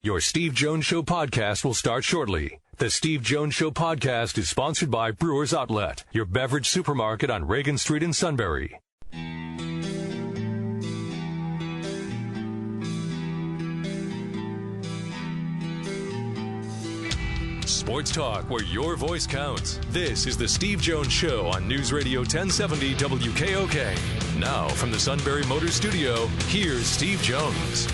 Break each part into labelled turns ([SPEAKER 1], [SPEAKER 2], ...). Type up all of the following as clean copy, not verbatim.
[SPEAKER 1] Your Steve Jones Show podcast will start shortly. The Steve Jones Show podcast is sponsored by Brewers Outlet, your beverage supermarket on Reagan Street in Sunbury. Sports talk where your voice counts. This is the Steve Jones Show on News Radio 1070 WKOK. Now from the Sunbury Motors Studio, here's Steve Jones.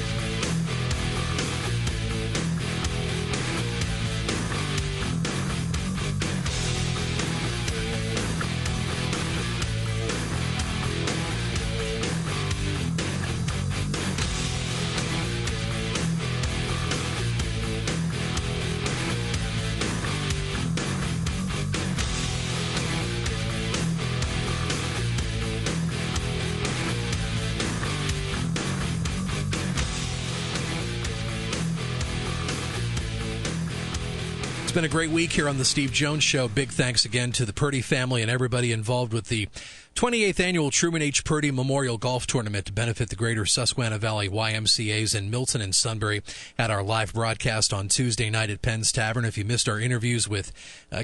[SPEAKER 2] It's been a great week here on the Steve Jones Show. Big thanks again to the Purdy family and everybody involved with the 28th Annual Truman H. Purdy Memorial Golf Tournament to benefit the greater Susquehanna Valley YMCAs in Milton and Sunbury. Had our live broadcast on Tuesday night at Penn's Tavern. If you missed our interviews with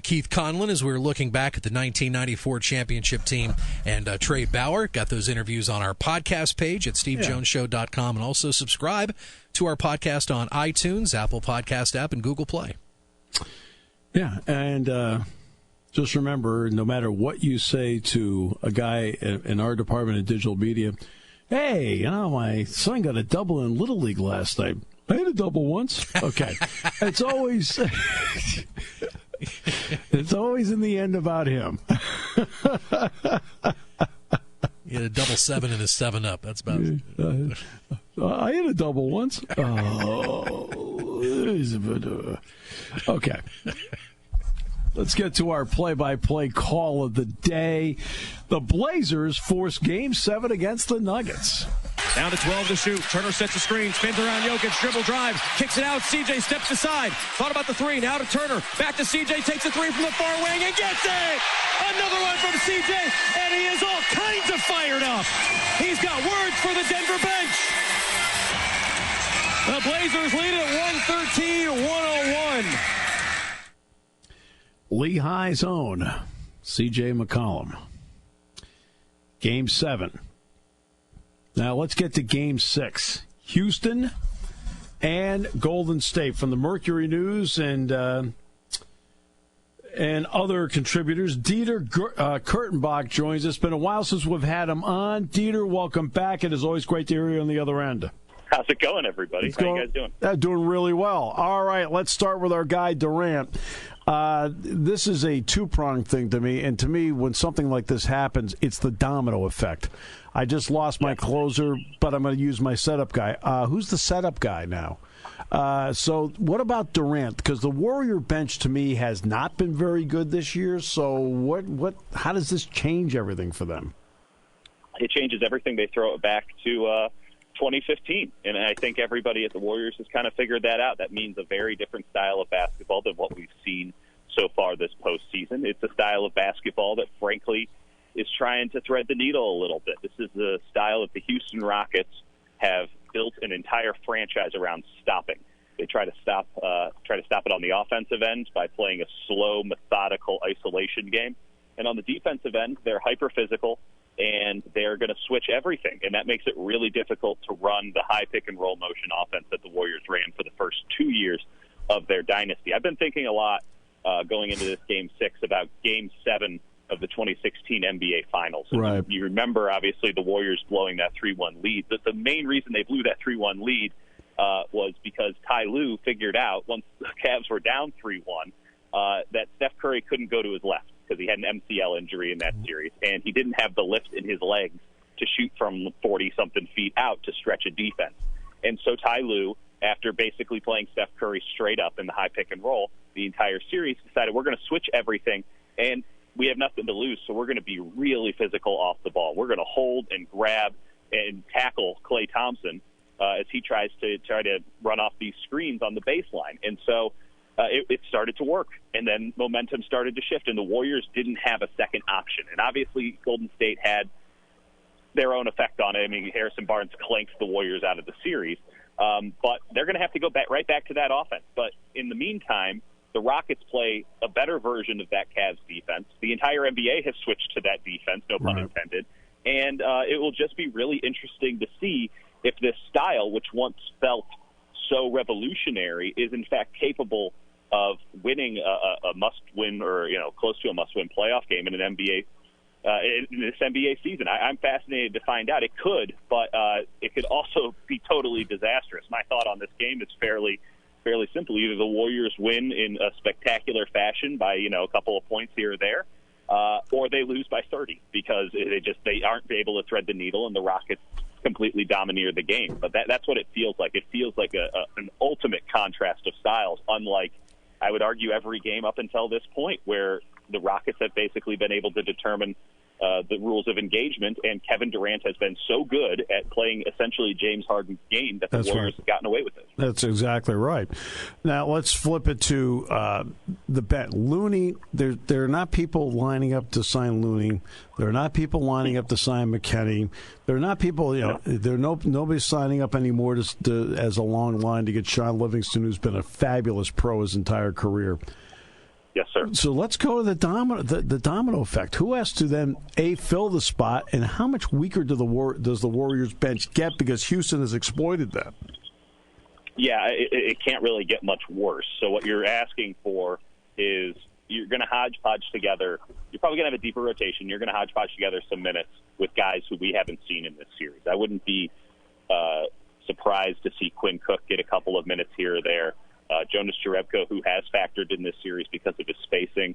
[SPEAKER 2] Keith Conlon as we were looking back at the 1994 championship team and Trey Bauer, got those interviews on our podcast page at stevejonesshow.com, and also subscribe to our podcast on iTunes, Apple Podcast app, and Google Play.
[SPEAKER 3] Yeah, and just remember, no matter what you say to a guy in our department of digital media, hey, you know, my son got a double in Little League last night. I had a double once. Okay. It's always in the end about him.
[SPEAKER 2] He had a double 7 in his 7-Up. That's about it.
[SPEAKER 3] I had a double once. Okay. Let's get to our play-by-play call of the day. The Blazers force Game 7 against the Nuggets.
[SPEAKER 4] Down to 12 to shoot. Turner sets a screen, spins around Jokic, dribble drive, kicks it out. CJ steps aside. Thought about the three. Now to Turner. Back to CJ, takes a three from the far wing and gets it! Another one from CJ, and he is all kinds of fired up. He's got words for the Denver bench. The Blazers lead at 113-101.
[SPEAKER 3] Lehigh's own C.J. McCollum. Game 7. Now let's get to Game 6. Houston and Golden State. From the Mercury News and other contributors, Dieter Kurtenbach joins us. It's been a while since we've had him on. Dieter, welcome back. It is always great to hear you on the other end.
[SPEAKER 5] How's it going, everybody? How you guys doing?
[SPEAKER 3] Doing really well. All right, let's start with our guy, Durant. This is a two-pronged thing to me, and to me, when something like this happens, it's the domino effect. I just lost my closer, but I'm going to use my setup guy. Who's the setup guy now? So what about Durant? Because the Warrior bench, to me, has not been very good this year. So how does this change everything for them?
[SPEAKER 5] It changes everything. They throw it back to 2015, and I think everybody at the Warriors has kind of figured that out. That means a very different style of basketball than what we've seen so far this postseason. It's a style of basketball that, frankly, is trying to thread the needle a little bit. This is the style that the Houston Rockets have built an entire franchise around stopping. They try to stop it on the offensive end by playing a slow, methodical isolation game, and on the defensive end, they're hyper physical. And they're going to switch everything, and that makes it really difficult to run the high pick-and-roll motion offense that the Warriors ran for the first 2 years of their dynasty. I've been thinking a lot going into this Game 6 about Game 7 of the 2016 NBA Finals.
[SPEAKER 3] Right.
[SPEAKER 5] You remember, obviously, the Warriors blowing that 3-1 lead. But the main reason they blew that 3-1 lead was because Ty Lue figured out, once the Cavs were down 3-1, that Steph Curry couldn't go to his left, because he had an MCL injury in that series, and he didn't have the lift in his legs to shoot from 40-something feet out to stretch a defense. And so Ty Lue, after basically playing Steph Curry straight up in the high pick and roll the entire series, decided we're going to switch everything, and we have nothing to lose, so we're going to be really physical off the ball. We're going to hold and grab and tackle Klay Thompson as he tries to run off these screens on the baseline. And so it started to work, and then momentum started to shift, and the Warriors didn't have a second option. And obviously Golden State had their own effect on it. I mean, Harrison Barnes clanked the Warriors out of the series, But they're going to have to go right back to that offense. But in the meantime, the Rockets play a better version of that Cavs defense. The entire NBA has switched to that defense, no pun intended. And it will just be really interesting to see if this style, which once felt so revolutionary, is in fact capable of winning a must-win or close to a must-win playoff game in an NBA in this NBA season. I'm fascinated to find out. It could, but it could also be totally disastrous. My thought on this game is fairly simple. Either the Warriors win in a spectacular fashion by a couple of points here or there, or they lose by 30 because they aren't able to thread the needle, and the Rockets completely domineer the game. But that's what it feels like. It feels like an ultimate contrast of styles, unlike, I would argue, every game up until this point, where the Rockets have basically been able to determine the rules of engagement, and Kevin Durant has been so good at playing essentially James Harden's game that the Warriors have gotten away with it.
[SPEAKER 3] That's exactly right. Now let's flip it to the bet. Looney, there are not people lining up to sign Looney. There are not people lining up to sign McKinney. There are not people, nobody's signing up anymore as a long line to get Sean Livingston, who's been a fabulous pro his entire career.
[SPEAKER 5] Yes, sir.
[SPEAKER 3] So let's go to the domino effect. Who has to then, fill the spot, and how much weaker does the Warriors bench get because Houston has exploited that?
[SPEAKER 5] Yeah, it can't really get much worse. So what you're asking for is you're going to hodgepodge together. You're probably going to have a deeper rotation. You're going to hodgepodge together some minutes with guys who we haven't seen in this series. I wouldn't be surprised to see Quinn Cook get a couple of minutes here or there. Jonas Jerebko, who has factored in this series because of his spacing,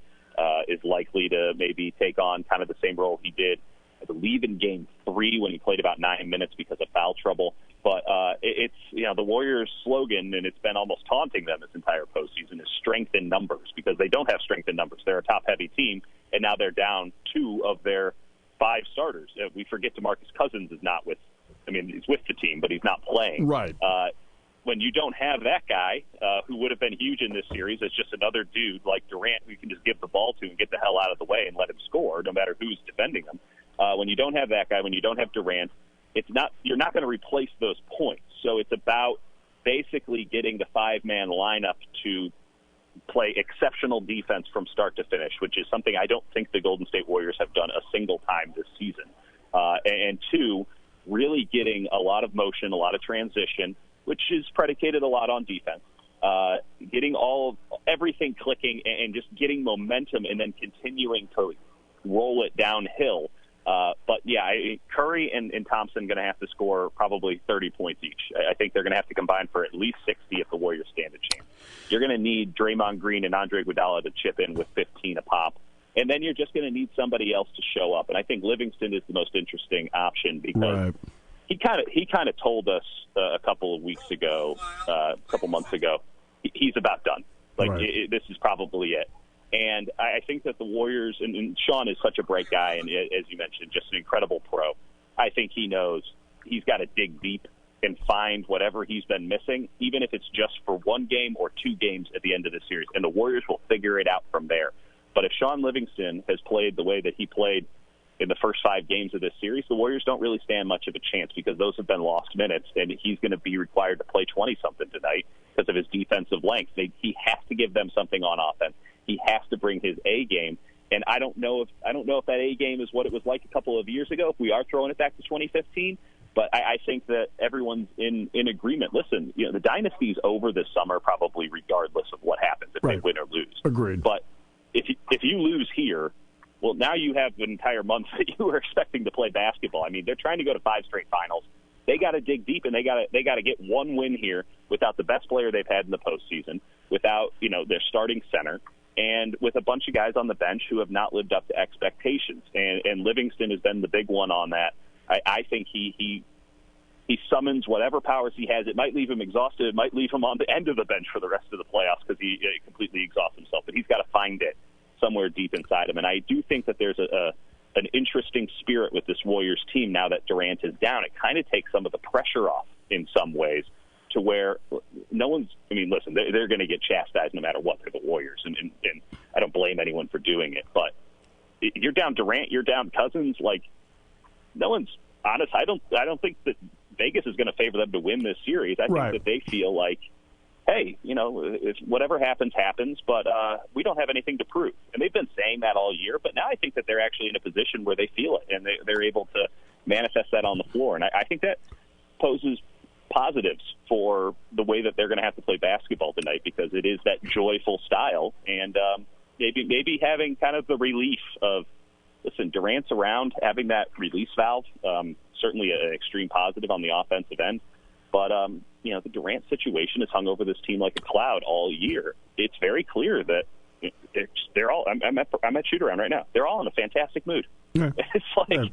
[SPEAKER 5] is likely to maybe take on kind of the same role he did, I believe, in Game 3 when he played about 9 minutes because of foul trouble. But it's the Warriors' slogan, and it's been almost taunting them this entire postseason, is strength in numbers, because they don't have strength in numbers. They're a top-heavy team, and now they're down 2 of their 5 starters. We forget DeMarcus Cousins is not with. He's with the team, but he's not playing.
[SPEAKER 3] Right.
[SPEAKER 5] When you don't have that guy who would have been huge in this series, it's just another dude like Durant who you can just give the ball to and get the hell out of the way and let him score, no matter who's defending him. When you don't have that guy, when you don't have Durant, you're not going to replace those points. So it's about basically getting the 5-man lineup to play exceptional defense from start to finish, which is something I don't think the Golden State Warriors have done a single time this season. And 2, really getting a lot of motion, a lot of transition, which is predicated a lot on defense, getting everything clicking and just getting momentum and then continuing to roll it downhill. But, Curry and Thompson going to have to score probably 30 points each. I think they're going to have to combine for at least 60 if the Warriors stand a chance. You're going to need Draymond Green and Andre Iguodala to chip in with 15 a pop. And then you're just going to need somebody else to show up. And I think Livingston is the most interesting option because he kind of told us a couple months ago, he's about done. This is probably it. And I think that the Warriors, and Sean is such a bright guy, and as you mentioned, just an incredible pro. I think he knows he's got to dig deep and find whatever he's been missing, even if it's just for 1 game or 2 games at the end of the series. And the Warriors will figure it out from there. But if Sean Livingston has played the way that he played in the first 5 games of this series, the Warriors don't really stand much of a chance because those have been lost minutes, and he's going to be required to play 20-something tonight because of his defensive length. He has to give them something on offense. He has to bring his A game, and I don't know if that A game is what it was like a couple of years ago. If we are throwing it back to 2015, but I think that everyone's in agreement. Listen, the dynasty's over this summer, probably regardless of what happens if they win or lose.
[SPEAKER 3] Agreed.
[SPEAKER 5] But if you lose here, well, now you have an entire month that you were expecting to play basketball. They're trying to go to 5 straight finals. They got to dig deep, and they got to get 1 win here without the best player they've had in the postseason, without their starting center, and with a bunch of guys on the bench who have not lived up to expectations. And Livingston has been the big one on that. I think he summons whatever powers he has. It might leave him exhausted. It might leave him on the end of the bench for the rest of the playoffs because he completely exhausts himself. But he's got to find it somewhere deep inside him. And I do think that there's an interesting spirit with this Warriors team now that Durant is down. It kind of takes some of the pressure off in some ways to where no one's – listen, they're going to get chastised no matter what. They're the Warriors, and I don't blame anyone for doing it. But you're down Durant, you're down Cousins. No one's honest. I don't think that Vegas is going to favor them to win this series. I think that they feel like, hey, if whatever happens, but we don't have anything to prove. And they've been saying that all year, but now I think that they're actually in a position where they feel it, and they're able to manifest that on the floor. And I think that poses positives for the way that they're going to have to play basketball tonight, because it is that joyful style, and maybe having kind of the relief of, listen, Durant's around, having that release valve, certainly an extreme positive on the offensive end. But, the Durant situation has hung over this team like a cloud all year. It's very clear that they're all, I'm at shoot-around right now. They're all in a fantastic mood. Yeah. It's like,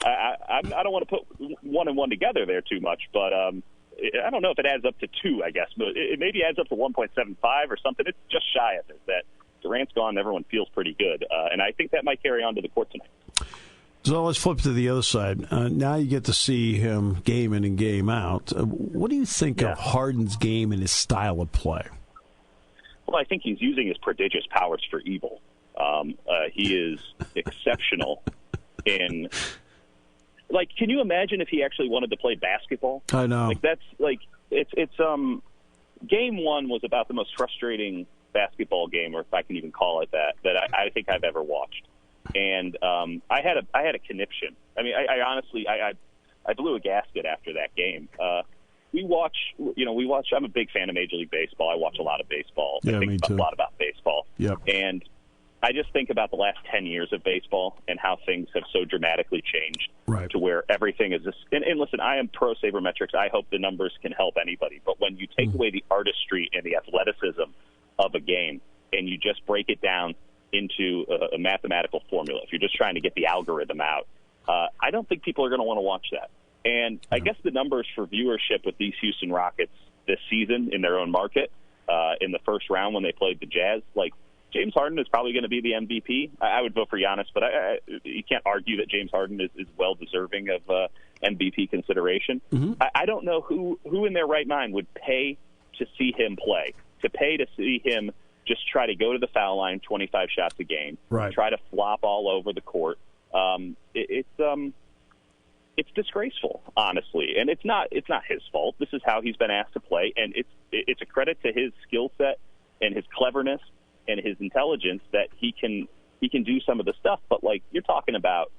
[SPEAKER 5] I don't want to put one and one together there too much, but I don't know if it adds up to 2, I guess. But it maybe adds up to 1.75 or something. It's just shy of it. That Durant's gone, everyone feels pretty good. And I think that might carry on to the court tonight.
[SPEAKER 3] So let's flip to the other side. Now you get to see him game in and game out. What do you think of Harden's game and his style of play?
[SPEAKER 5] Well, I think he's using his prodigious powers for evil. He is exceptional in... Like, can you imagine if he actually wanted to play basketball?
[SPEAKER 3] I know.
[SPEAKER 5] Like, that's, like, it's game one was about the most frustrating basketball game, or if I can even call it that I think I've ever watched. And I had a conniption. I mean, I honestly blew a gasket after that game. We watch. I'm a big fan of Major League Baseball. I watch a lot of baseball.
[SPEAKER 3] Yeah,
[SPEAKER 5] I think
[SPEAKER 3] me too.
[SPEAKER 5] a lot about baseball.
[SPEAKER 3] Yep.
[SPEAKER 5] And I just think about the last 10 years of baseball and how things have so dramatically changed to where everything is this. And listen, I am pro sabermetrics. I hope the numbers can help anybody. But when you take away the artistry and the athleticism of a game and you just break it down into a mathematical formula, if you're just trying to get the algorithm out, I don't think people are going to want to watch that. And I guess the numbers for viewership with these Houston Rockets this season in their own market, in the first round when they played the Jazz, like, James Harden is probably going to be the MVP. I would vote for Giannis, but you can't argue that James Harden is well-deserving of MVP consideration. Mm-hmm. I don't know who in their right mind would pay to see him play, to pay to see him just try to go to the foul line 25 shots a game, try to flop all over the court. It's disgraceful, honestly, and it's not his fault. This is how he's been asked to play, and it's a credit to his skill set and his cleverness and his intelligence that he can do some of the stuff. But, like, you're talking about,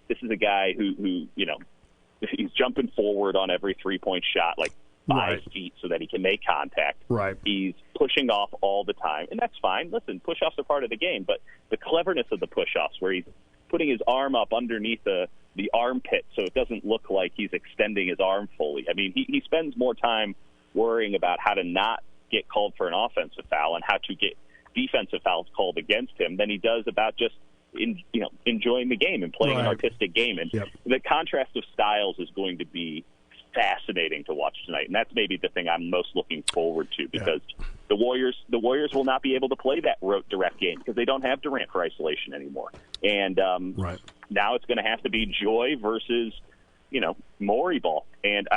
[SPEAKER 5] this is a guy who he's jumping forward on every three-point shot, like 5 feet, so that he can make contact. Right. He's pushing off all the time, and that's fine. Listen, push-offs are part of the game, but the cleverness of the push-offs, where he's putting his arm up underneath the armpit so it doesn't look like he's extending his arm fully. I mean, he spends more time worrying about how to not get called for an offensive foul and how to get defensive fouls called against him than he does about just enjoying the game and playing an artistic game. And the contrast of styles is going to be fascinating to watch tonight, and that's maybe the thing I'm most looking forward to, because the Warriors will not be able to play that rote direct game because they don't have Durant for isolation anymore. And now it's going to have to be Joy versus Morey ball. And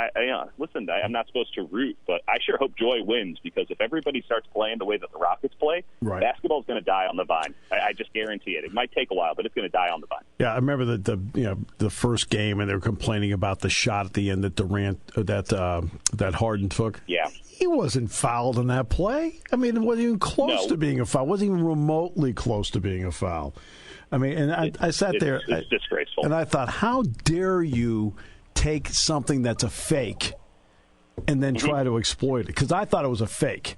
[SPEAKER 5] listen, I'm not supposed to root, but I sure hope Joy wins, because if everybody starts playing the way that the Rockets play, basketball's going to die on the vine. I just guarantee it. It might take a while, but it's going to die on the vine. Yeah, I remember the first game, and they were complaining about the shot at the end that Durant that Harden took. Yeah, he wasn't fouled in that play. I mean, it wasn't even close to being a foul. It wasn't even remotely close to being a foul. I mean, and I sat there. It's disgraceful. And I thought, how dare you take something that's a fake and then try to exploit it? Because I thought it was a fake.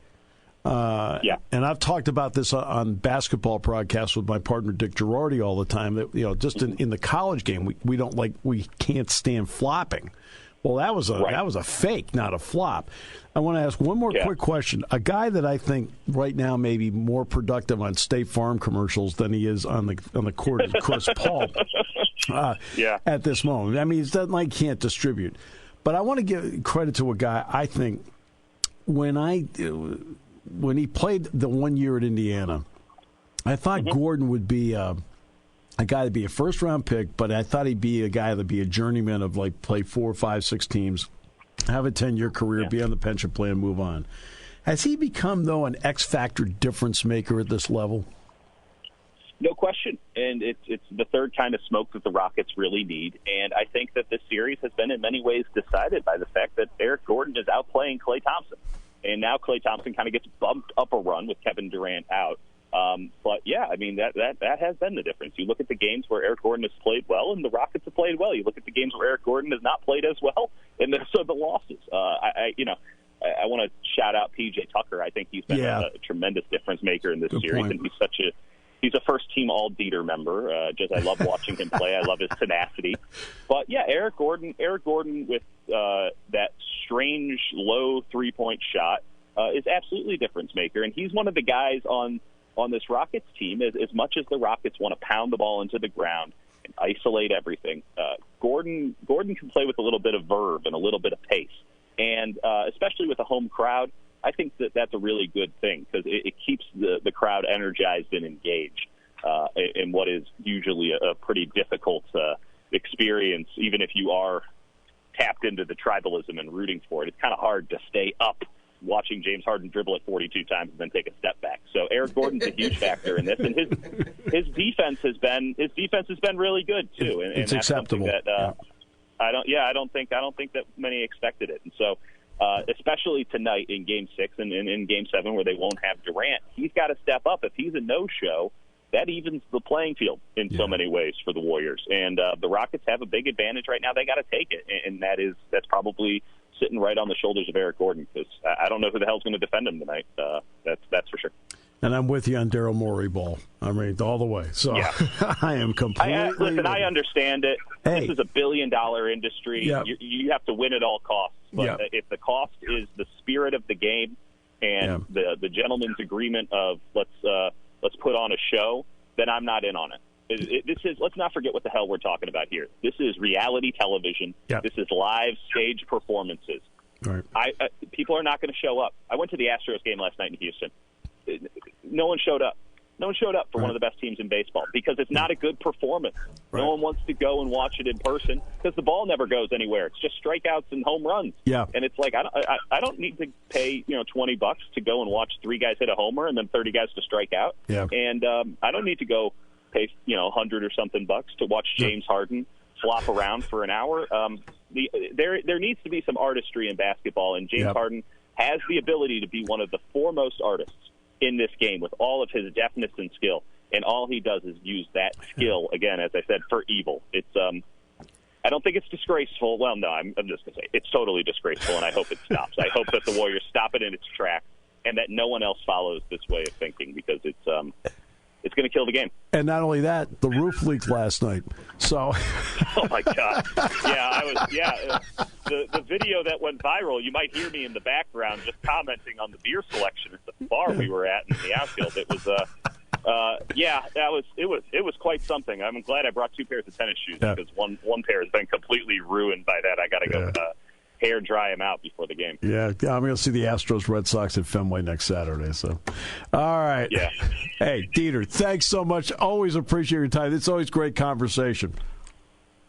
[SPEAKER 5] And I've talked about this on basketball broadcasts with my partner Dick Girardi all the time. That just in the college game, we can't stand flopping. Well, that was a fake, not a flop. I want to ask one more quick question. A guy that I think right now may be more productive on State Farm commercials than he is on the court is Chris Paul. At this moment, I mean, it's not like he can't distribute, but I want to give credit to a guy. I think when he played the 1 year at Indiana, I thought Gordon would be a guy to be a first-round pick, but I thought he'd be a guy that'd be a journeyman of play 4, 5, 6 teams, have a 10-year career, be on the pension plan, move on. Has he become, though, an X-factor difference maker at this level? No question. And it's the third kind of smoke that the Rockets really need. And I think that this series has been in many ways decided by the fact that Eric Gordon is outplaying Klay Thompson. And now Klay Thompson kind of gets bumped up a run with Kevin Durant out. But, yeah, I mean, that has been the difference. You look at the games where Eric Gordon has played well, and the Rockets have played well. You look at the games where Eric Gordon has not played as well, and those are the losses. I want to shout out P.J. Tucker. I think he's been a tremendous difference maker in this series, and he's a first-team All-Dieter member. I love watching him play. I love his tenacity. But, yeah, Eric Gordon with that strange low three-point shot is absolutely a difference-maker, and he's one of the guys on this Rockets team. As much as the Rockets want to pound the ball into the ground and isolate everything, Gordon can play with a little bit of verve and a little bit of pace. And especially with a home crowd, I think that's a really good thing because it keeps the crowd energized and engaged in what is usually a pretty difficult experience. Even if you are tapped into the tribalism and rooting for it, it's kind of hard to stay up watching James Harden dribble it 42 times and then take a step back. So Eric Gordon's a huge factor in this, and his defense has been really good too. And
[SPEAKER 3] it's
[SPEAKER 5] that's
[SPEAKER 3] acceptable.
[SPEAKER 5] That, I don't think that many expected it. And so, especially tonight in Game 6 and in Game 7 where they won't have Durant, he's got to step up. If he's a no-show, that evens the playing field in so many ways for the Warriors. And the Rockets have a big advantage right now. They got to take it, and that's probably sitting right on the shoulders of Eric Gordon because I don't know who the hell's going to defend him tonight. That's for sure.
[SPEAKER 3] And I'm with you on Daryl Morey ball. I mean, all the way. So yeah. I am completely.
[SPEAKER 5] Listen, I understand it.
[SPEAKER 3] Hey.
[SPEAKER 5] This is a billion-dollar industry.
[SPEAKER 3] Yep.
[SPEAKER 5] You have to win at all costs. But if the cost is the spirit of the game and the gentleman's agreement of let's put on a show, then I'm not in on it. Let's not forget what the hell we're talking about here. This is reality television. Yep. This is live stage performances.
[SPEAKER 3] Right.
[SPEAKER 5] People are not going to show up. I went to the Astros game last night in Houston. No one showed up. No one showed up for one of the best teams in baseball because it's not a good performance. Right. No one wants to go and watch it in person because the ball never goes anywhere. It's just strikeouts and home runs. Yeah. And it's like I don't need to pay $20 to go and watch 3 guys hit a homer and then 30 guys to strike out. Yeah. And I don't need to go pay $100 or something bucks to watch James Harden flop around for an hour. There needs to be some artistry in basketball, and James Harden has the ability to be one of the foremost artists in this game with all of his deftness and skill, and all he does is use that skill, again, as I said, for evil. It's I don't think it's disgraceful. Well, no, I'm just going to say it's totally disgraceful, and I hope it stops. I hope that the Warriors stop it in its tracks and that no one else follows this way of thinking because it's going to kill the game.
[SPEAKER 3] And not only that, the roof leaked last night. So,
[SPEAKER 5] oh my God, the video that went viral. You might hear me in the background just commenting on the beer selection at the bar we were at in the outfield. It was, it was quite something. I'm glad I brought 2 pairs of tennis shoes because one pair has been completely ruined by that. I got to go. Hair dry him out before the game.
[SPEAKER 3] Yeah, I'm going to see the Astros Red Sox at Fenway next Saturday. So, all right.
[SPEAKER 5] Yeah.
[SPEAKER 3] Hey, Dieter, thanks so much. Always appreciate your time. It's always great conversation.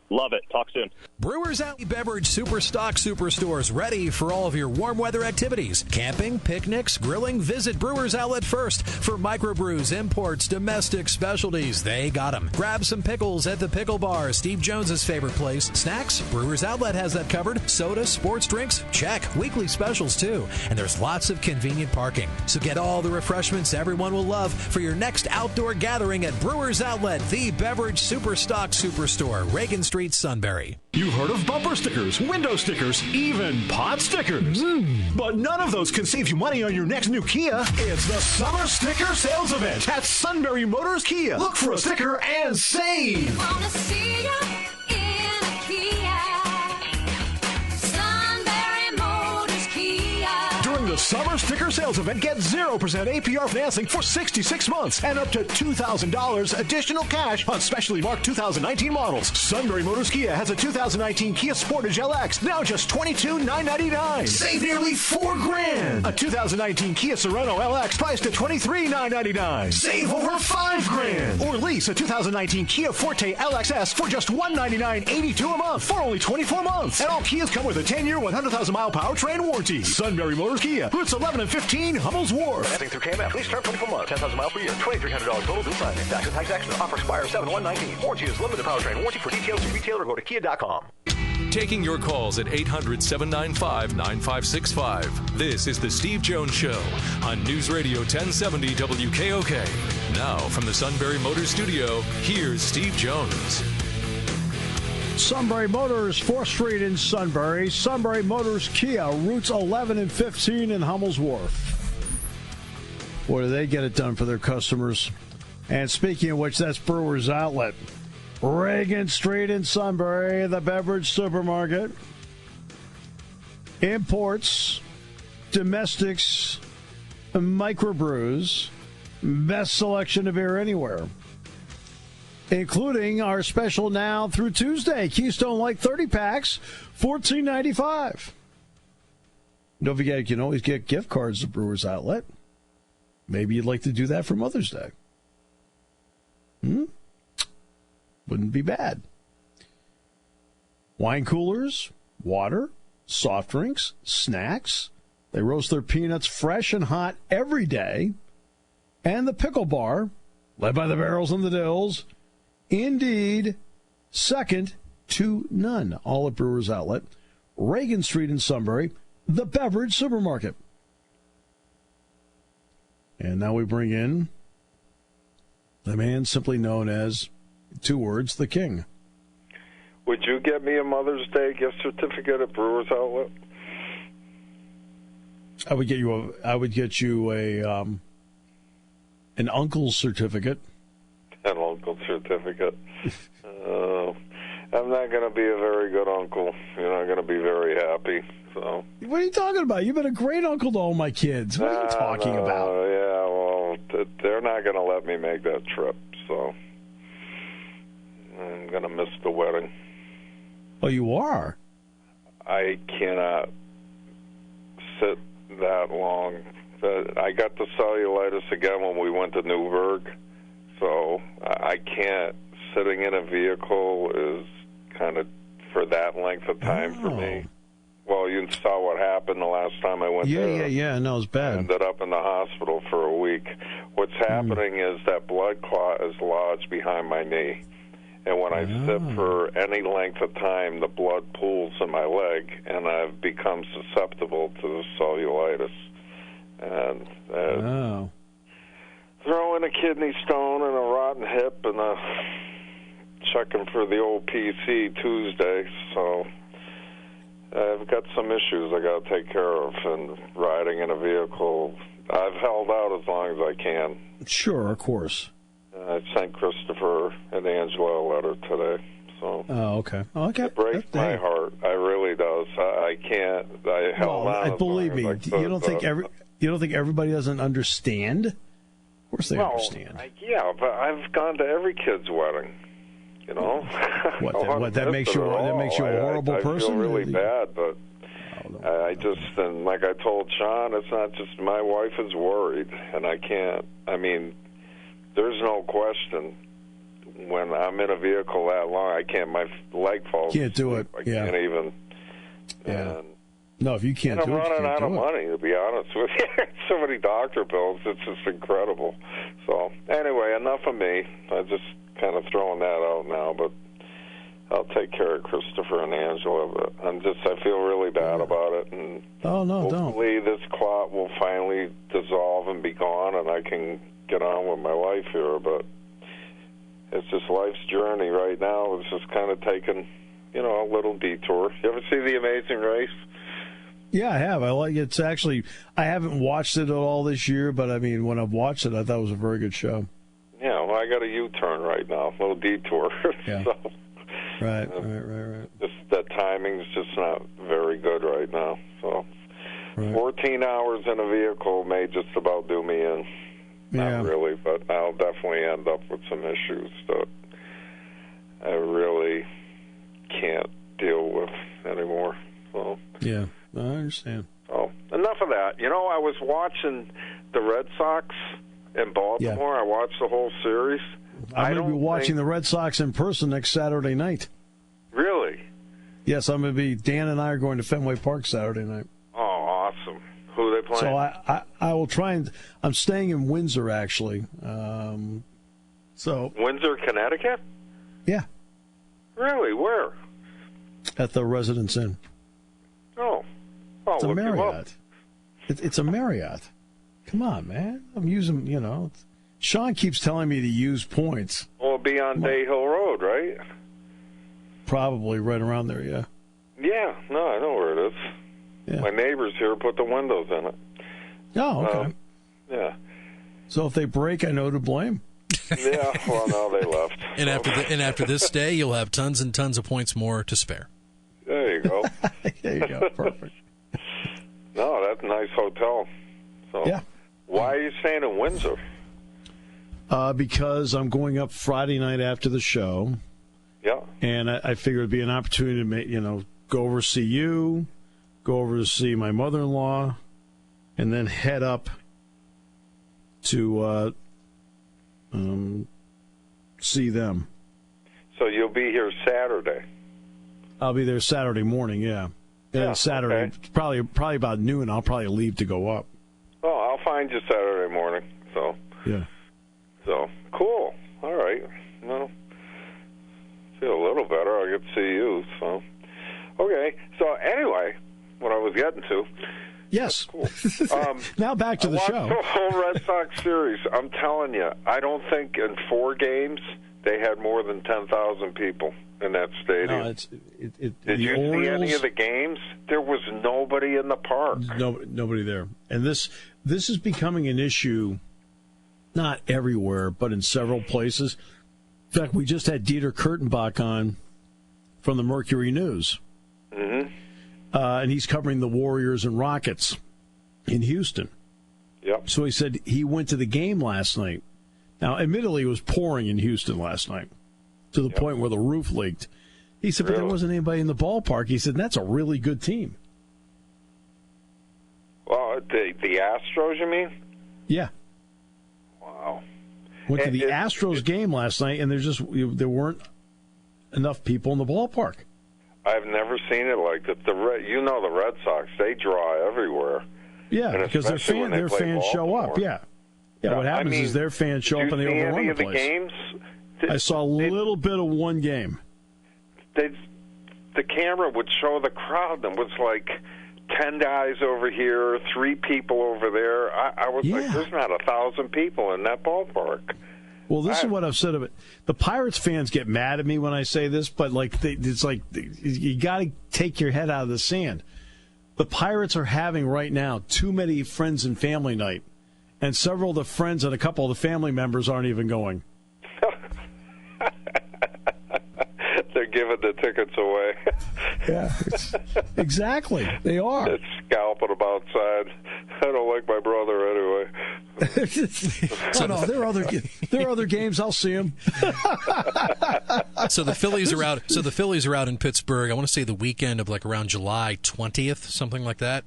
[SPEAKER 5] Love it. Talk soon.
[SPEAKER 2] Brewers Outlet Beverage Superstock Superstores ready for all of your warm weather activities. Camping, picnics, grilling. Visit Brewers Outlet first for microbrews, imports, domestic specialties. They got them. Grab some pickles at the Pickle Bar, Steve Jones's favorite place. Snacks, Brewers Outlet has that covered. Soda, sports drinks, check. Weekly specials too. And there's lots of convenient parking. So get all the refreshments everyone will love for your next outdoor gathering at Brewers Outlet, the Beverage Superstock Superstore, Reagan Street, Sunbury.
[SPEAKER 6] You've heard of bumper stickers, window stickers, even pot stickers. But none of those can save you money on your next new Kia. It's the Summer Sticker Sales Event at Sunbury Motors Kia. Look for a sticker and save.
[SPEAKER 7] Wanna see ya in a Kia. Sunbury Motors Kia.
[SPEAKER 6] During the Summer Sticker Sales Event, get 0% APR financing for 66 months and up to $2,000 additional cash on specially marked 2019 models. Sunbury Motors Kia has a 2019 Kia Sportage LX, now just $22,999. Save nearly $4,000. A 2019 Kia Sorento LX priced at $23,999. Save over $5,000. Or lease a 2019 Kia Forte LXS for just $199.82 a month for only 24 months. And all Kias come with a 10-year, 100,000-mile powertrain warranty. Sunbury Motors Kia, Routes 11 and 15, Hummel's Wharf.
[SPEAKER 8] Financing through KMF. Lease term 24 months. 10,000 miles per year. $2,300 total. Due financing. Tax and tax extra. Offer expires 7/1/19. Warranty is limited powertrain. Warranty for details to retailer or go to kia.com.
[SPEAKER 1] Taking your calls at 800-795-9565. This is the Steve Jones Show on News Radio 1070 WKOK. Now from the Sunbury Motors Studio, here's Steve Jones.
[SPEAKER 3] Sunbury Motors, 4th Street in Sunbury. Sunbury Motors Kia, routes 11 and 15 in Hummel's Wharf. Boy, do they get it done for their customers. And speaking of which, that's Brewers Outlet. Reagan Street in Sunbury, the beverage supermarket. Imports, domestics, microbrews, best selection of beer anywhere. Including our special now through Tuesday, Keystone Light 30 packs, $14.95. Don't forget, you can always get gift cards to Brewers Outlet. Maybe you'd like to do that for Mother's Day. Wouldn't be bad. Wine coolers, water, soft drinks, snacks. They roast their peanuts fresh and hot every day. And the pickle bar, led by the barrels and the dills, indeed, second to none. All at Brewers Outlet, Reagan Street in Sunbury, the beverage supermarket. And now we bring in the man simply known as, 2 words, the King.
[SPEAKER 9] Would you get me a Mother's Day gift certificate at Brewers Outlet?
[SPEAKER 3] I would get you an uncle's certificate.
[SPEAKER 9] An uncle's certificate. I'm not going to be a very good uncle. You're not going to be very happy. So.
[SPEAKER 3] What are you talking about? You've been a great uncle to all my kids. What are you talking about?
[SPEAKER 9] Yeah, well, they're not going to let me make that trip, so I'm going to miss the wedding.
[SPEAKER 3] Oh, you are?
[SPEAKER 9] I cannot sit that long. I got the cellulitis again when we went to Newburgh, so I can't. Sitting in a vehicle is kind of for that length of time for me. Well, you saw what happened the last time I went there.
[SPEAKER 3] Yeah. No, it's bad.
[SPEAKER 9] I ended up in the hospital for a week. What's happening is that blood clot is lodged behind my knee. And when I sit for any length of time, the blood pools in my leg, and I've become susceptible to the cellulitis. And throw in a kidney stone and a rotten hip and checking for the old PC Tuesday. So I've got some issues I got to take care of, and riding in a vehicle, I've held out as long as I can.
[SPEAKER 3] Sure, of course.
[SPEAKER 9] I sent Christopher and Angela a letter today. So.
[SPEAKER 3] Oh, okay.
[SPEAKER 9] It breaks my heart. I really does. I can't. I held on.
[SPEAKER 3] Believe me, you don't think everybody doesn't understand? Of course they understand.
[SPEAKER 9] But I've gone to every kid's wedding. You know.
[SPEAKER 3] What that makes you a horrible person?
[SPEAKER 9] I feel really bad, but I just, and like I told Sean, it's not just my wife is worried, and I can't. I mean, there's no question. When I'm in a vehicle that long, I can't. My leg falls.
[SPEAKER 3] Can't do it.
[SPEAKER 9] I can't even.
[SPEAKER 3] Yeah. No, if you can't do it,
[SPEAKER 9] I'm running out of money, to be honest with you. So many doctor bills. It's just incredible. So anyway, enough of me. I'm just kind of throwing that out now, but I'll take care of Christopher and Angela. But I feel really bad about it, and hopefully this clot will finally dissolve and be gone, and I can get on with my life here. But it's just life's journey right now. It's just kind of taking, a little detour. You ever see The Amazing Race?
[SPEAKER 3] Yeah, I have. I like it's actually. I haven't watched it at all this year, but I mean, when I've watched it, I thought it was a very good show.
[SPEAKER 9] Yeah, well, I got a U-turn right now, a little detour.
[SPEAKER 3] Yeah.
[SPEAKER 9] So,
[SPEAKER 3] right.
[SPEAKER 9] Just that timing's just not very good right now. So, 14 hours in a vehicle may just about do me in. Not really, but I'll definitely end up with some issues that I really can't deal with anymore. So.
[SPEAKER 3] Yeah, I understand.
[SPEAKER 9] So, enough of that. I was watching the Red Sox in Baltimore. I watched the whole series.
[SPEAKER 3] I'm going to be watching the Red Sox in person next Saturday night.
[SPEAKER 9] Really?
[SPEAKER 3] Yes, I'm going to be. Dan and I are going to Fenway Park Saturday night.
[SPEAKER 9] Oh, awesome. Who are they playing?
[SPEAKER 3] So I will try and I'm staying in Windsor actually. So
[SPEAKER 9] Windsor, Connecticut?
[SPEAKER 3] yeah,
[SPEAKER 9] Really? Where?
[SPEAKER 3] at the Residence Inn.
[SPEAKER 9] Oh,
[SPEAKER 3] It's a
[SPEAKER 9] look you up.
[SPEAKER 3] Marriott. It's a Marriott. Come on, man. I'm using, Sean keeps telling me to use points.
[SPEAKER 9] Well, it'll be on Day Hill Road, right?
[SPEAKER 3] Probably right around there, yeah.
[SPEAKER 9] Yeah, no, I know where it is.
[SPEAKER 3] Yeah.
[SPEAKER 9] My neighbors here put the windows in it.
[SPEAKER 3] Oh, okay.
[SPEAKER 9] Yeah.
[SPEAKER 3] So if they break, I know to blame.
[SPEAKER 9] Yeah, well, no, they left.
[SPEAKER 2] And
[SPEAKER 9] So,
[SPEAKER 2] after this day, you'll have tons and tons of points more to spare.
[SPEAKER 9] there you go.
[SPEAKER 3] There you go. Perfect.
[SPEAKER 9] No, that's a nice hotel. So,
[SPEAKER 3] Yeah.
[SPEAKER 9] why are you staying in Windsor?
[SPEAKER 3] Because I'm going up Friday night after the show,
[SPEAKER 9] Yeah.
[SPEAKER 3] and I figured it'd be an opportunity to make, go over to see you, go over to see my mother-in-law, and then head up to see them.
[SPEAKER 9] So you'll be here Saturday.
[SPEAKER 3] I'll be there Saturday morning, yeah.
[SPEAKER 9] Yeah,
[SPEAKER 3] And Saturday,
[SPEAKER 9] okay.
[SPEAKER 3] probably about noon, I'll probably leave to go up.
[SPEAKER 9] Oh, I'll find you Saturday morning. So cool. All right. Well, feel a little better. I'll get to see you. So, okay. So anyway, what I was getting to.
[SPEAKER 3] Yes.
[SPEAKER 9] Cool.
[SPEAKER 3] Now back to the
[SPEAKER 9] I
[SPEAKER 3] show.
[SPEAKER 9] watched the whole Red Sox series. I'm telling you, I don't think in 4 games they had more than 10,000 people in that stadium.
[SPEAKER 3] No,
[SPEAKER 9] Did you see any of the games? There was nobody in the park.
[SPEAKER 3] Nobody there. And this is becoming an issue, not everywhere, but in several places. In fact, we just had Dieter Kurtenbach on from the Mercury News.
[SPEAKER 9] Mm-hmm.
[SPEAKER 3] And he's covering the Warriors and Rockets in Houston.
[SPEAKER 9] Yep.
[SPEAKER 3] So he said he went to the game last night. Now, admittedly, it was pouring in Houston last night to the point where the roof leaked. He said, but there wasn't anybody in the ballpark. He said, that's a really good team.
[SPEAKER 9] Well, the Astros, you mean?
[SPEAKER 3] Yeah.
[SPEAKER 9] Wow.
[SPEAKER 3] Went to the Astros game last night, and there weren't enough people in the ballpark.
[SPEAKER 9] I've never seen it like that. The Red Sox, they draw everywhere.
[SPEAKER 3] Yeah,
[SPEAKER 9] And
[SPEAKER 3] because
[SPEAKER 9] especially when they
[SPEAKER 3] their
[SPEAKER 9] play
[SPEAKER 3] fans show up.
[SPEAKER 9] Baltimore.
[SPEAKER 3] Yeah. What happens is their fans show up and they overrun the place.
[SPEAKER 9] Games?
[SPEAKER 3] I saw a little bit of one game.
[SPEAKER 9] The camera would show the crowd, and it was like 10 guys over here, 3 people over there. I was like, there's not 1,000 people in that ballpark.
[SPEAKER 3] Well, this is what I've said of it. The Pirates fans get mad at me when I say this, but it's like you got to take your head out of the sand. The Pirates are having right now too many friends and family night, and several of the friends and a couple of the family members aren't even going.
[SPEAKER 9] They're giving the tickets away.
[SPEAKER 3] Yeah, exactly. They are.
[SPEAKER 9] It's scalping them outside. I don't like my brother anyway.
[SPEAKER 3] No, there are other games. I'll see them.
[SPEAKER 2] So the Phillies are out. So the Phillies are out in Pittsburgh. I want to say the weekend of like around July 20th, something like that.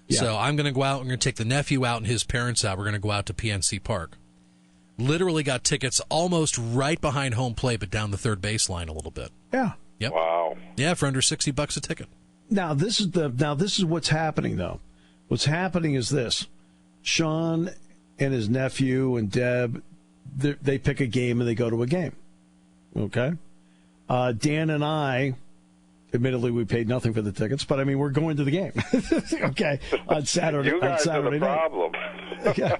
[SPEAKER 2] Yeah. So I'm going to go out. I'm going to take the nephew out and his parents out. We're going to go out to PNC Park. Literally got tickets almost right behind home plate, but down the third baseline a little bit.
[SPEAKER 3] Yeah.
[SPEAKER 2] Yep.
[SPEAKER 9] Wow.
[SPEAKER 2] Yeah, for under $60 a ticket.
[SPEAKER 3] Now this is what's happening though. What's happening is this: Sean and his nephew and Deb, they pick a game and they go to a game. Okay. Dan and I, admittedly, we paid nothing for the tickets, but I mean, we're going to the game. Okay, on Saturday.
[SPEAKER 9] You guys
[SPEAKER 3] on Saturday
[SPEAKER 9] are the
[SPEAKER 3] night.
[SPEAKER 9] problem.
[SPEAKER 3] Yeah,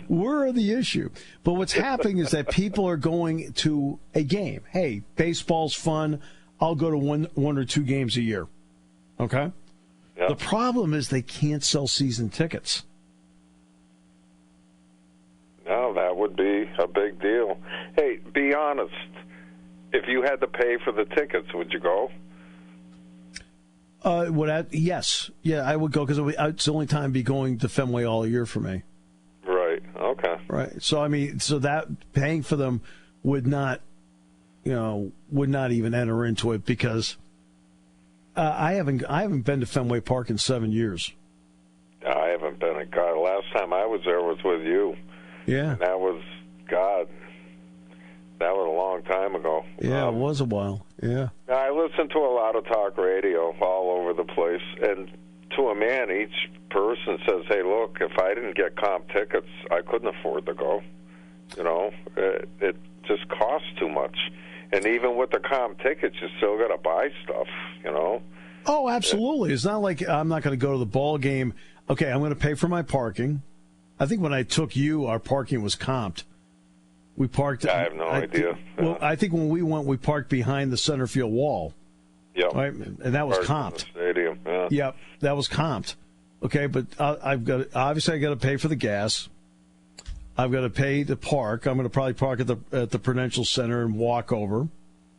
[SPEAKER 3] we're the issue. But what's happening is that people are going to a game. Hey, baseball's fun. I'll go to one or 2 games a year. Okay?
[SPEAKER 9] Yep.
[SPEAKER 3] The problem is they can't sell season tickets.
[SPEAKER 9] No, that would be a big deal. Hey, be honest. If you had to pay for the tickets, would you go?
[SPEAKER 3] Yes. Yeah, I would go because it's the only time I'd be going to Fenway all year for me.
[SPEAKER 9] Right. Okay.
[SPEAKER 3] Right. So, I mean, that paying for them would not even enter into it because I haven't been to Fenway Park in 7 years.
[SPEAKER 9] I haven't been. God, last time I was there was with you.
[SPEAKER 3] Yeah.
[SPEAKER 9] And that was, God, that was a long time ago.
[SPEAKER 3] Yeah, it was a while. Yeah.
[SPEAKER 9] I listen to a lot of talk radio all over the place, and to a man, each person says, hey, look, if I didn't get comp tickets, I couldn't afford to go. You know, it just costs too much. And even with the comp tickets, you still got to buy stuff, you know.
[SPEAKER 3] Oh, absolutely. It's not like I'm not going to go to the ball game. Okay, I'm going to pay for my parking. I think when I took you, our parking was comped. We parked.
[SPEAKER 9] I have no idea.
[SPEAKER 3] Well, I think when we went, we parked behind the center field wall.
[SPEAKER 9] Yep.
[SPEAKER 3] Right, and that was comped.
[SPEAKER 9] Stadium. Yeah.
[SPEAKER 3] Yep, that was comped. Okay, but I've got obviously I got to pay for the gas. I've got to pay to park. I'm going to probably park at the Prudential Center and walk over.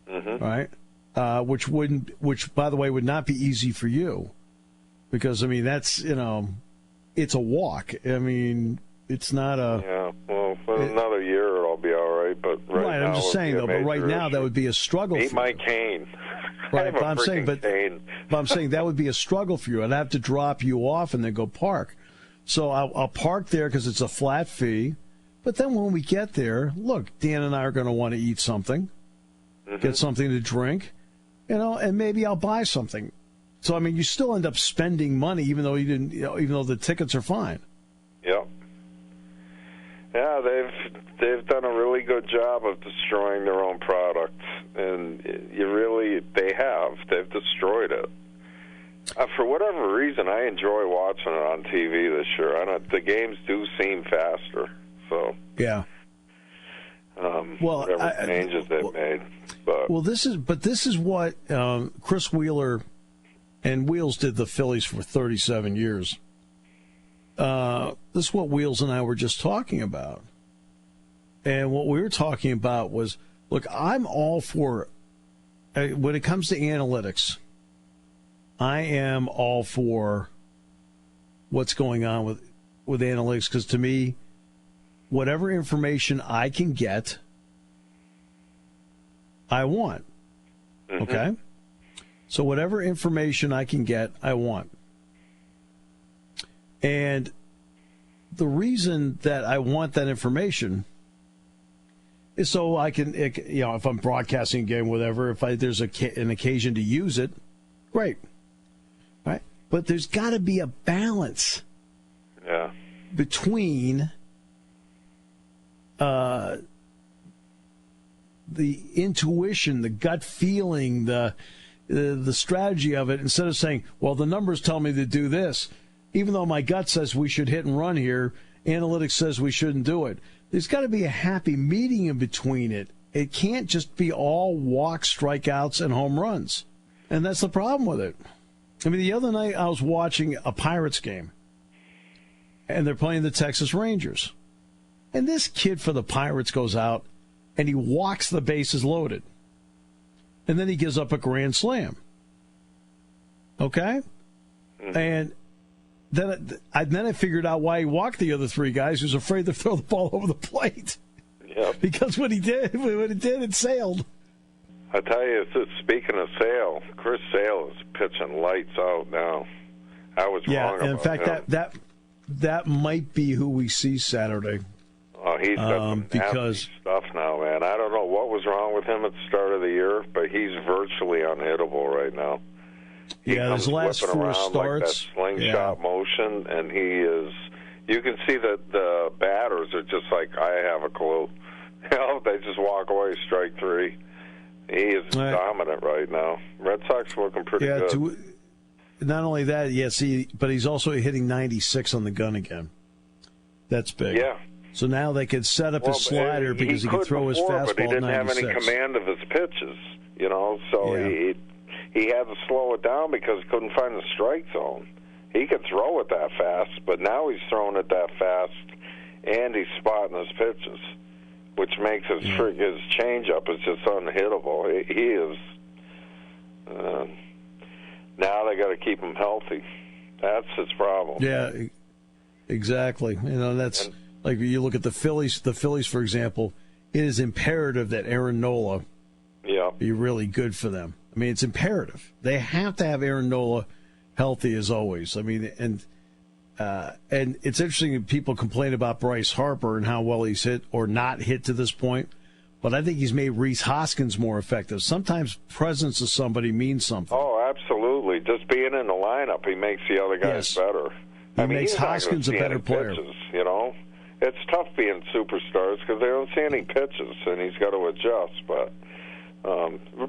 [SPEAKER 9] Mm-hmm.
[SPEAKER 3] Right, which by the way would not be easy for you, because I mean that's it's a walk. I mean it's not a.
[SPEAKER 9] Yeah. Well, for another year it'll be all right. But right now,
[SPEAKER 3] I'm just saying though. But right now that would be a struggle.
[SPEAKER 9] Eat
[SPEAKER 3] for
[SPEAKER 9] my
[SPEAKER 3] you.
[SPEAKER 9] cane.
[SPEAKER 3] Right, but I'm saying, but I'm saying that would be a struggle for you. I'd have to drop you off and then go park. So I'll park there because it's a flat fee. But then when we get there, look, Dan and I are going to want to eat something, get something to drink, and maybe I'll buy something. So I mean, you still end up spending money, even though you didn't, even though the tickets are fine.
[SPEAKER 9] Yep. Yeah, they've done a really good job of destroying their own product, and they've destroyed it. For whatever reason, I enjoy watching it on TV this year. The games do seem faster, so
[SPEAKER 3] yeah.
[SPEAKER 9] Whatever changes they've made, but
[SPEAKER 3] this is what Chris Wheeler and Wheels did the Phillies for 37 years. This is what Wheels and I were just talking about. And what we were talking about was, look, I'm all for, when it comes to analytics, I am all for what's going on with analytics, because to me, whatever information I can get, I want. Okay? So whatever information I can get, I want. And the reason that I want that information is so I can, if I'm broadcasting a game, whatever, if there's an occasion to use it, great. Right? But there's got to be a balance between the intuition, the gut feeling, the strategy of it, instead of saying, well, the numbers tell me to do this. Even though my gut says we should hit and run here, analytics says we shouldn't do it. There's got to be a happy medium in between it. It can't just be all walks, strikeouts, and home runs. And that's the problem with it. I mean, the other night I was watching a Pirates game, and they're playing the Texas Rangers. And this kid for the Pirates goes out, and he walks the bases loaded. And then he gives up a grand slam. Okay? And then I figured out why he walked the other three guys. He was afraid to throw the ball over the plate.
[SPEAKER 9] Yep.
[SPEAKER 3] Because when it did, it sailed.
[SPEAKER 9] I tell you, speaking of Sale, Chris Sale is pitching lights out now. I was wrong about
[SPEAKER 3] in fact,
[SPEAKER 9] him.
[SPEAKER 3] that might be who we see Saturday.
[SPEAKER 9] Oh, he's got some nasty stuff now, man. I don't know what was wrong with him at the start of the year, but he's virtually unhittable right now.
[SPEAKER 3] His last four starts,
[SPEAKER 9] like that slingshot motion, and he is. You can see that the batters are just like, I have a clue. They just walk away, strike three. He is dominant right now. Red Sox looking pretty good.
[SPEAKER 3] Not only that, but he's also hitting 96 on the gun again. That's big.
[SPEAKER 9] Yeah.
[SPEAKER 3] So now they could set up his slider because he could throw his fastball
[SPEAKER 9] but he didn't
[SPEAKER 3] 96.
[SPEAKER 9] have any command of his pitches, so he had to slow it down because he couldn't find the strike zone. He could throw it that fast, but now he's throwing it that fast, and he's spotting his pitches, which makes his changeup is just unhittable. He is. Now they got to keep him healthy. That's his problem.
[SPEAKER 3] Yeah, exactly. That's like you look at the Phillies. The Phillies, for example, it is imperative that Aaron Nola be really good for them. I mean, it's imperative. They have to have Aaron Nola healthy as always. I mean, and it's interesting that people complain about Bryce Harper and how well he's hit or not hit to this point, but I think he's made Rhys Hoskins more effective. Sometimes presence of somebody means something.
[SPEAKER 9] Oh, absolutely. Just being in the lineup, he makes the other guys better.
[SPEAKER 3] He makes
[SPEAKER 9] he's not
[SPEAKER 3] Hoskins a
[SPEAKER 9] gonna see
[SPEAKER 3] better
[SPEAKER 9] any
[SPEAKER 3] player.
[SPEAKER 9] pitches, you know? It's tough being superstars because they don't see any pitches, and he's got to adjust. But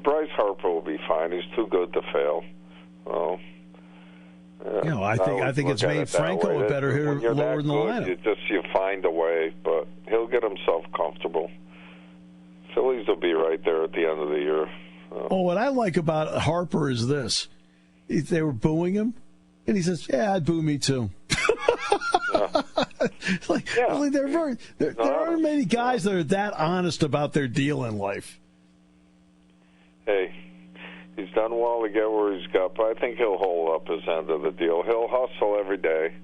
[SPEAKER 9] Bryce Harper will be fine. He's too good to fail. So,
[SPEAKER 3] I think it's made Franco a better hitter lower in the lineup.
[SPEAKER 9] You find a way, but he'll get himself comfortable. Phillies will be right there at the end of the year.
[SPEAKER 3] What I like about Harper is this: they were booing him, and he says, "Yeah, I'd boo me too." There aren't many guys that are that honest about their deal in life.
[SPEAKER 9] Hey, he's done well to get where he's got, but I think he'll hold up his end of the deal. He'll hustle every day,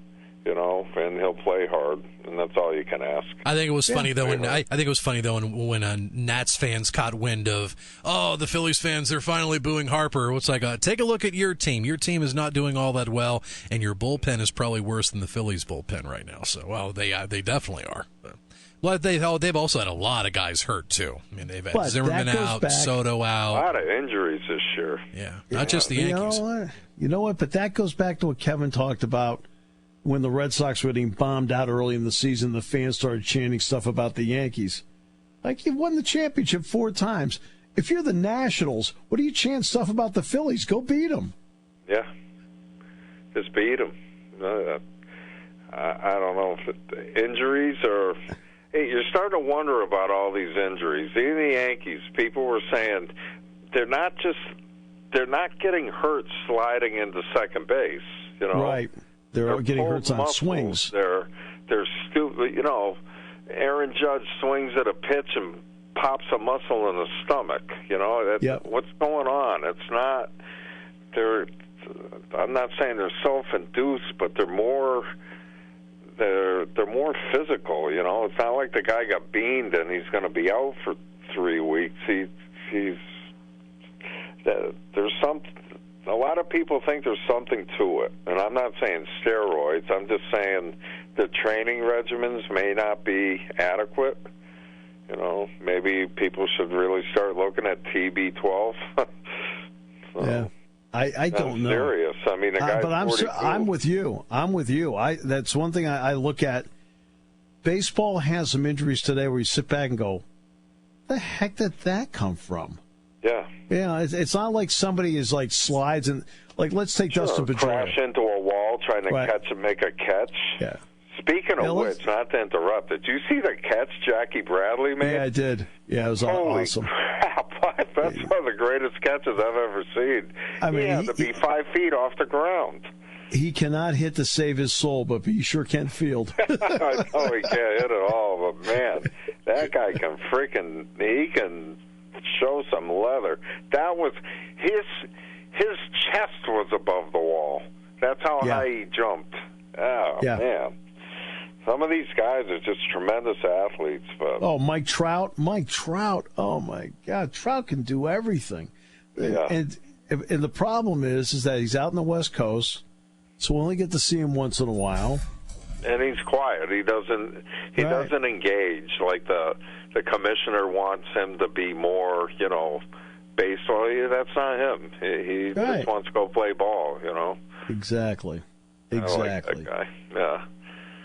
[SPEAKER 9] and he'll play hard, and that's all you can ask.
[SPEAKER 2] I think it was funny though. I think it was funny though when Nats fans caught wind of, the Phillies fans, they're finally booing Harper. It's like, take a look at your team. Your team is not doing all that well, and your bullpen is probably worse than the Phillies bullpen right now. So, they definitely are. Well, they've also had a lot of guys hurt too. I mean, they've had Zimmerman out, Soto out.
[SPEAKER 9] A lot of injuries this year.
[SPEAKER 2] Yeah, not just the Yankees.
[SPEAKER 3] You know what? But that goes back to what Kevin talked about. When the Red Sox were getting bombed out early in the season, the fans started chanting stuff about the Yankees. Like, you've won the championship 4 times. If you're the Nationals, what do you chant stuff about the Phillies? Go beat them.
[SPEAKER 9] Yeah. Just beat them. I don't know if injuries or... Hey, you're starting to wonder about all these injuries. Even the Yankees, people were saying they're not getting hurt sliding into second base,
[SPEAKER 3] Right. They're getting hurt on swings.
[SPEAKER 9] They're stupid. Aaron Judge swings at a pitch and pops a muscle in the stomach. What's going on? It's not. I'm not saying they're self-induced, but they're more physical. It's not like the guy got beamed and he's going to be out for 3 weeks. There's something. A lot of people think there's something to it, and I'm not saying steroids. I'm just saying the training regimens may not be adequate. Maybe people should really start looking at TB12.
[SPEAKER 3] Yeah, I don't know.
[SPEAKER 9] Serious. I mean, the guy's
[SPEAKER 3] but I'm with you. That's one thing I look at. Baseball has some injuries today where you sit back and go, "The heck did that come from?"
[SPEAKER 9] Yeah.
[SPEAKER 3] Yeah, it's not like somebody is like slides and let's take Dustin Pedroia.
[SPEAKER 9] Crash into a wall trying to catch and make a catch.
[SPEAKER 3] Yeah.
[SPEAKER 9] Speaking of which, not to interrupt, did you see the catch Jackie Bradley made?
[SPEAKER 3] Yeah, I did. Yeah, it was
[SPEAKER 9] Holy
[SPEAKER 3] awesome.
[SPEAKER 9] Crap. That's one of the greatest catches I've ever seen. He had to be 5 feet off the ground.
[SPEAKER 3] He cannot hit to save his soul, but he sure can field.
[SPEAKER 9] I know he can't hit at all, but man, that guy can he can show some leather. That was his chest was above the wall. That's how high he jumped. Oh man. Some of these guys are just tremendous athletes. But
[SPEAKER 3] Mike Trout. Oh my God, Trout can do everything.
[SPEAKER 9] Yeah.
[SPEAKER 3] And the problem is that he's out in the West Coast, so we only get to see him once in a while.
[SPEAKER 9] And he's quiet. He doesn't engage like the commissioner wants him to be more, baseball. That's not him. He just wants to go play ball,
[SPEAKER 3] Exactly.
[SPEAKER 9] I like that guy. Yeah.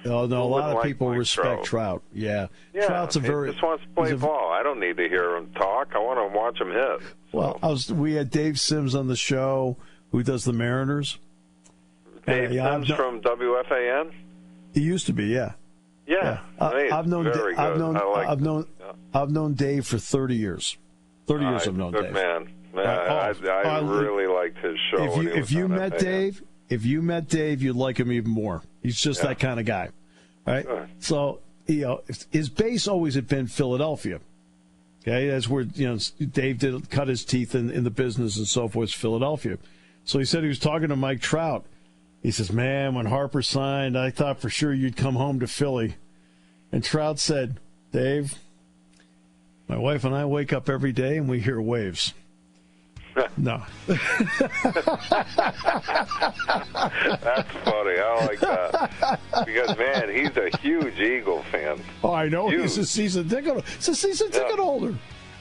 [SPEAKER 3] Oh no, a lot of people respect Trout. Yeah. Trout's
[SPEAKER 9] he just wants to play ball. I don't need to hear him talk. I want to watch him hit.
[SPEAKER 3] Well, we had Dave Sims on the show, who does the Mariners.
[SPEAKER 9] Dave Sims from WFAN.
[SPEAKER 3] He used to be, yeah.
[SPEAKER 9] Yeah.
[SPEAKER 3] I've known
[SPEAKER 9] very good.
[SPEAKER 3] I've known Dave for 30 years. 30 years I've known
[SPEAKER 9] Dave. Good man. I really liked his show.
[SPEAKER 3] If you met Dave, you'd like him even more. He's just that kind of guy, right?
[SPEAKER 9] Sure.
[SPEAKER 3] So his base always had been Philadelphia. Okay, that's where Dave did cut his teeth in the business and so forth. Philadelphia. So he said he was talking to Mike Trout. He says, "Man, when Harper signed, I thought for sure you'd come home to Philly." And Trout said, "Dave, my wife and I wake up every day and we hear waves." No.
[SPEAKER 9] That's funny. I like that. Because, man, he's a huge Eagle fan.
[SPEAKER 3] Oh, I know. Huge. He's a season ticket holder.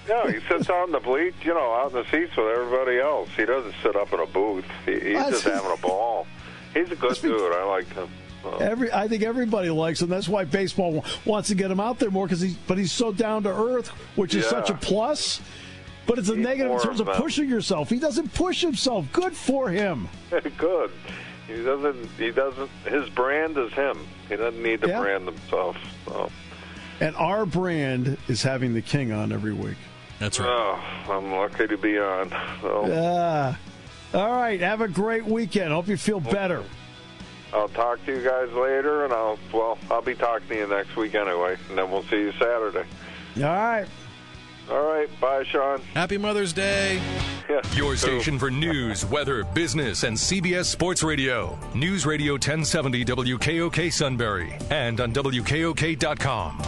[SPEAKER 9] No, he sits on the bleach, out in the seats with everybody else. He doesn't sit up in a booth. He's just having a ball. He's a good dude. I like him.
[SPEAKER 3] I think everybody likes him. That's why baseball wants to get him out there more but he's so down to earth, which is such a plus. But it's a negative in terms of pushing yourself. He doesn't push himself. Good for him.
[SPEAKER 9] Good. He doesn't. His brand is him. He doesn't need to brand himself. So.
[SPEAKER 3] And our brand is having the King on every week.
[SPEAKER 2] That's right.
[SPEAKER 9] Oh, I'm lucky to be on. So.
[SPEAKER 3] All right. Have a great weekend. Hope you feel better.
[SPEAKER 9] I'll talk to you guys later, and I'll be talking to you next week anyway, and then we'll see you Saturday.
[SPEAKER 3] All right.
[SPEAKER 9] All right. Bye, Sean.
[SPEAKER 2] Happy Mother's Day.
[SPEAKER 9] Yeah,
[SPEAKER 1] Your station for news, weather, business, and CBS Sports Radio. News Radio 1070 WKOK Sunbury and on WKOK.com.